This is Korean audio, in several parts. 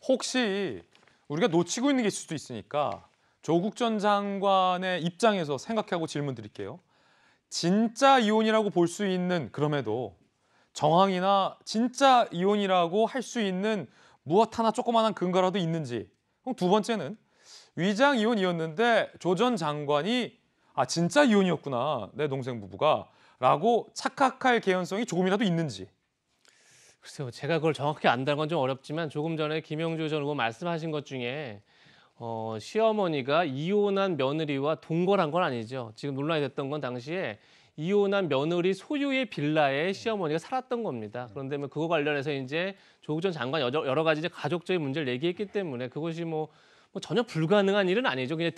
혹시 우리가 놓치고 있는 게 있을 수도 있으니까 조국 전 장관의 입장에서 생각하고 질문 드릴게요. 진짜 이혼이라고 볼 수 있는 그럼에도 정황이나 진짜 이혼이라고 할 수 있는 무엇 하나 조그마한 근거라도 있는지. 그럼 두 번째는 위장 이혼이었는데 조 전 장관이 아 진짜 이혼이었구나 내 동생 부부가 라고 착각할 개연성이 조금이라도 있는지. 글쎄요, 제가 그걸 정확히 안다는 건 좀 어렵지만 조금 전에 김영주 전 의원 말씀하신 것 중에 시어머니가 이혼한 며느리와 동거한 건 아니죠. 지금 논란이 됐던 건 당시에 이혼한 며느리 소유의 빌라에 시어머니가 살았던 겁니다. 그런데 뭐 그거 관련해서 이제 조국 전 장관 여러 가지 이제 가족적인 문제를 얘기했기 때문에 그것이 뭐 전혀 불가능한 일은 아니죠. 그냥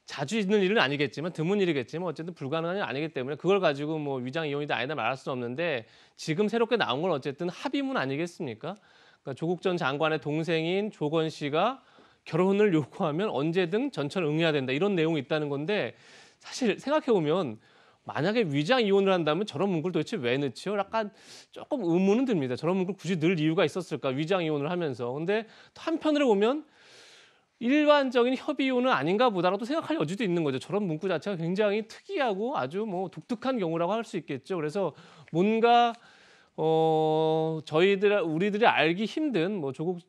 자주 있는 일은 아니겠지만 드문 일이겠지만 어쨌든 불가능한 일은 아니기 때문에 그걸 가지고 뭐 위장 이혼이다 아니다 말할 수는 없는데 지금 새롭게 나온 건 어쨌든 합의문 아니겠습니까? 그러니까 조국 전 장관의 동생인 조건 씨가 결혼을 요구하면 언제든 전처를 응해야 된다 이런 내용이 있다는 건데 사실 생각해 보면 만약에 위장 이혼을 한다면 저런 문구를 도대체 왜 넣지요? 약간 조금 의문은 듭니다. 저런 문구를 굳이 넣을 이유가 있었을까? 위장 이혼을 하면서. 근데 또 한편으로 보면 일반적인 협의 이혼은 아닌가 보다라도 생각할 여지도 있는 거죠. 저런 문구 자체가 굉장히 특이하고 아주 뭐 독특한 경우라고 할 수 있겠죠. 그래서 뭔가 우리들이 알기 힘든 뭐 조국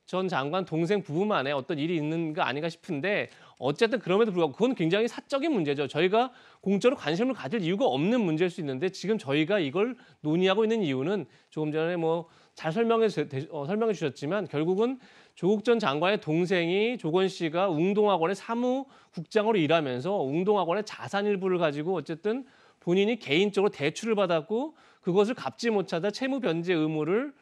전 장관 동생 부부만의 어떤 일이 있는 거 아닌가 싶은데 어쨌든 그럼에도 불구하고 그건 굉장히 사적인 문제죠. 저희가 공적으로 관심을 가질 이유가 없는 문제일 수 있는데 지금 저희가 이걸 논의하고 있는 이유는 조금 전에 뭐 잘 설명해 주셨지만 결국은 조국 전 장관의 동생이 조건 씨가 웅동학원의 사무국장으로 일하면서 웅동학원의 자산 일부를 가지고 어쨌든 본인이 개인적으로 대출을 받았고 그것을 갚지 못하다 채무 변제 의무를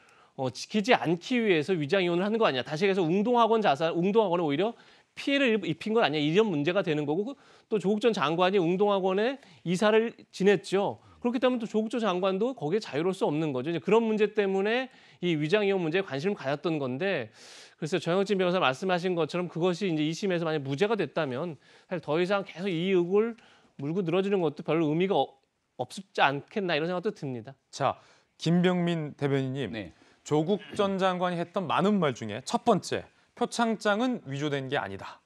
지키지 않기 위해서 위장 이혼을 하는 거 아니야. 다시 얘기해서 웅동학원에 오히려 피해를 입힌 건 아니야. 이런 문제가 되는 거고 또 조국 전 장관이 웅동학원에 이사를 지냈죠. 그렇기 때문에 또 조국 전 장관도 거기에 자유로울 수 없는 거죠. 이제 그런 문제 때문에 이 위장 이혼 문제에 관심을 가졌던 건데 그래서 정영진 변호사 말씀하신 것처럼 그것이 이제 2심에서 만약 무죄가 됐다면 사실 더 이상 계속 이 의혹을 물고 늘어지는 것도 별로 의미가 없지 않겠나 이런 생각도 듭니다. 자, 김병민 대변인님. 네. 조국 전 장관이 했던 많은 말 중에 첫 번째, 표창장은 위조된 게 아니다.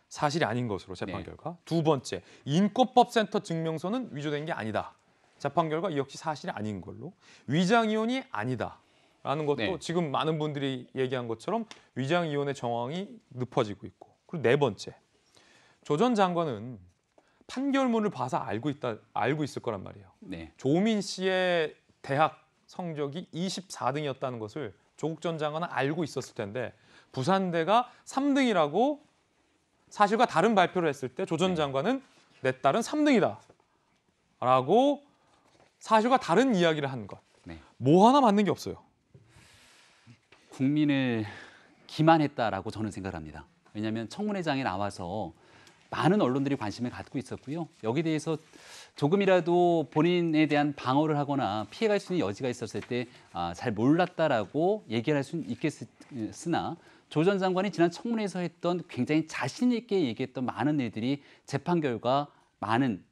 사실이 아닌 것으로 재판 네. 결과. 두 번째, 인권법센터 증명서는 위조된 게 아니다. 재판 결과 이 역시 사실이 아닌 걸로. 위장 이혼이 아니다라는 것도 네. 지금 많은 분들이 얘기한 것처럼 위장 이혼의 정황이 늪어지고 있고. 그리고 네 번째, 조 전 장관은 판결문을 봐서 알고 있을 거란 말이에요. 네. 조민 씨의 대학 성적이 24등이었다는 것을 조국 전 장관은 알고 있었을 텐데 부산대가 3등이라고 사실과 다른 발표를 했을 때 조 전 장관은 내 딸은 3등이다 라고 사실과 다른 이야기를 한 것. 네. 뭐 하나 맞는 게 없어요. 국민을 기만했다라고 저는 생각합니다. 왜냐하면 청문회장에 나와서 많은 언론들이 관심을 갖고 있었고요. 여기에 대해서 조금이라도 본인에 대한 방어를 하거나 피해갈 수 있는 여지가 있었을 때 잘 몰랐다라고 얘기를 할 수는 있겠으나 조 전 장관이 지난 청문회에서 했던 굉장히 자신 있게 얘기했던 많은 일들이 재판 결과 많은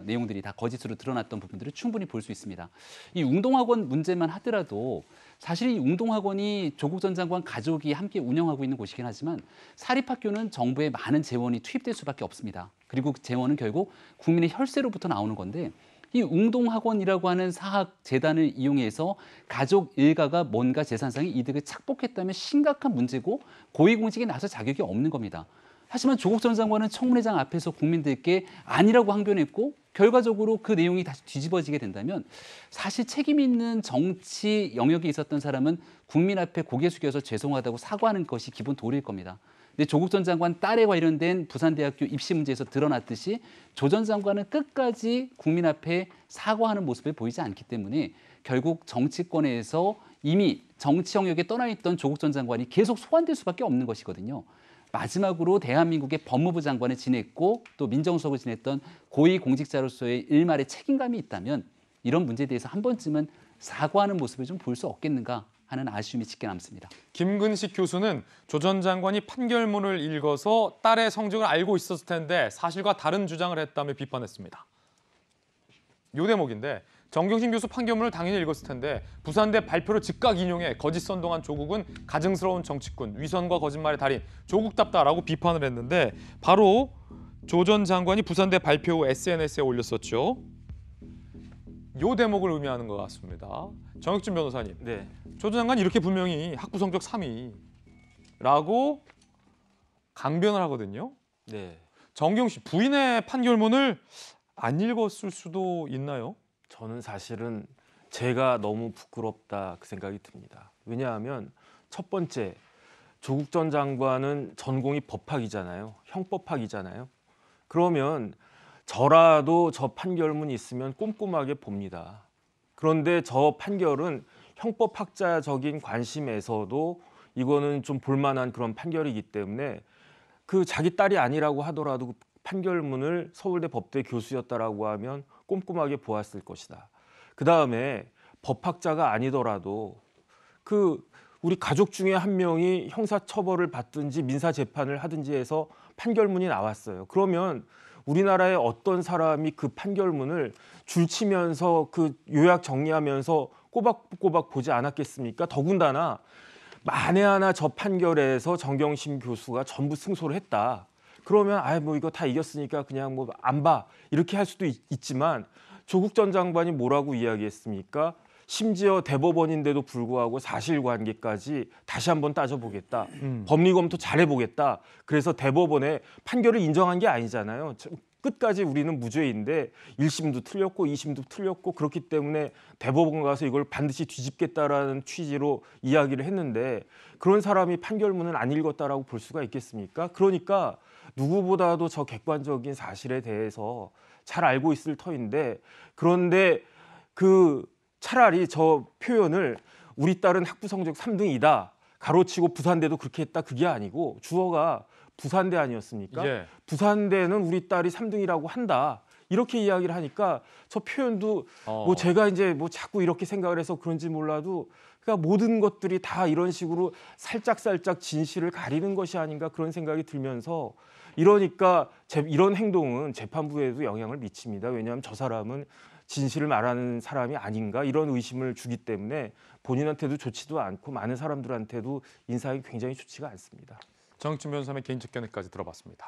내용들이 다 거짓으로 드러났던 부분들을 충분히 볼 수 있습니다. 이 웅동학원 문제만 하더라도 사실 이 웅동학원이 조국 전 장관 가족이 함께 운영하고 있는 곳이긴 하지만 사립학교는 정부의 많은 재원이 투입될 수밖에 없습니다. 그리고 그 재원은 결국 국민의 혈세로부터 나오는 건데 이 웅동학원이라고 하는 사학 재단을 이용해서 가족 일가가 뭔가 재산상의 이득을 착복했다면 심각한 문제고 고위공직에 나설 자격이 없는 겁니다. 하지만 조국 전 장관은 청문회장 앞에서 국민들께 아니라고 항변했고 결과적으로 그 내용이 다시 뒤집어지게 된다면 사실 책임 있는 정치 영역에 있었던 사람은 국민 앞에 고개 숙여서 죄송하다고 사과하는 것이 기본 도리일 겁니다. 근데 조국 전 장관 딸에 관련된 부산대학교 입시 문제에서 드러났듯이 조 전 장관은 끝까지 국민 앞에 사과하는 모습을 보이지 않기 때문에 결국 정치권에서 이미 정치 영역에 떠나 있던 조국 전 장관이 계속 소환될 수밖에 없는 것이거든요. 마지막으로 대한민국의 법무부 장관을 지냈고 또 민정수석을 지냈던 고위공직자로서의 일말의 책임감이 있다면 이런 문제에 대해서 한 번쯤은 사과하는 모습을 좀 볼 수 없겠는가 하는 아쉬움이 짙게 남습니다. 김근식 교수는 조 전 장관이 판결문을 읽어서 딸의 성적을 알고 있었을 텐데 사실과 다른 주장을 했다며 비판했습니다. 요 대목인데 정경심 교수 판결문을 당연히 읽었을 텐데 부산대 발표를 즉각 인용해 거짓 선동한 조국은 가증스러운 정치꾼, 위선과 거짓말의 달인, 조국답다라고 비판을 했는데 바로 조 전 장관이 부산대 발표 후 SNS에 올렸었죠. 요 대목을 의미하는 것 같습니다. 정혁준 변호사님, 네. 조 전 장관이 이렇게 분명히 학부 성적 3위라고 강변을 하거든요. 네. 정경심 부인의 판결문을 안 읽었을 수도 있나요? 저는 사실은 제가 너무 부끄럽다 그 생각이 듭니다. 왜냐하면 첫 번째 조국 전 장관은 전공이 법학이잖아요. 형법학이잖아요. 그러면 저라도 저 판결문이 있으면 꼼꼼하게 봅니다. 그런데 저 판결은 형법학자적인 관심에서도 이거는 좀 볼만한 그런 판결이기 때문에 그 자기 딸이 아니라고 하더라도 그 판결문을 서울대 법대 교수였다라고 하면 꼼꼼하게 보았을 것이다. 그 다음에 법학자가 아니더라도 그 우리 가족 중에 한 명이 형사처벌을 받든지 민사재판을 하든지 해서 판결문이 나왔어요. 그러면 우리나라의 어떤 사람이 그 판결문을 줄치면서 그 요약 정리하면서 꼬박꼬박 보지 않았겠습니까? 더군다나 만에 하나 저 판결에서 정경심 교수가 전부 승소를 했다. 그러면 뭐 이거 다 이겼으니까 그냥 뭐 안 봐. 이렇게 할 수도 있지만 조국 전 장관이 뭐라고 이야기했습니까? 심지어 대법원인데도 불구하고 사실관계까지 다시 한번 따져보겠다. 법리검토 잘해보겠다. 그래서 대법원의 판결을 인정한 게 아니잖아요. 끝까지 우리는 무죄인데 1심도 틀렸고 2심도 틀렸고 그렇기 때문에 대법원 가서 이걸 반드시 뒤집겠다라는 취지로 이야기를 했는데 그런 사람이 판결문을 안 읽었다라고 볼 수가 있겠습니까? 그러니까 누구보다도 저 객관적인 사실에 대해서 잘 알고 있을 터인데 그런데 그 차라리 저 표현을 우리 딸은 학부 성적 3등이다. 가로치고 부산대도 그렇게 했다. 그게 아니고 주어가 부산대 아니었습니까? 예. 부산대는 우리 딸이 3등이라고 한다. 이렇게 이야기를 하니까 저 표현도 뭐 제가 이제 뭐 자꾸 이렇게 생각을 해서 그런지 몰라도 그러니까 모든 것들이 다 이런 식으로 살짝살짝 진실을 가리는 것이 아닌가 그런 생각이 들면서 이러니까 이런 행동은 재판부에도 영향을 미칩니다. 왜냐하면 저 사람은 진실을 말하는 사람이 아닌가 이런 의심을 주기 때문에 본인한테도 좋지도 않고 많은 사람들한테도 인상이 굉장히 좋지가 않습니다. 정혁준 변호사의 개인적 견해까지 들어봤습니다.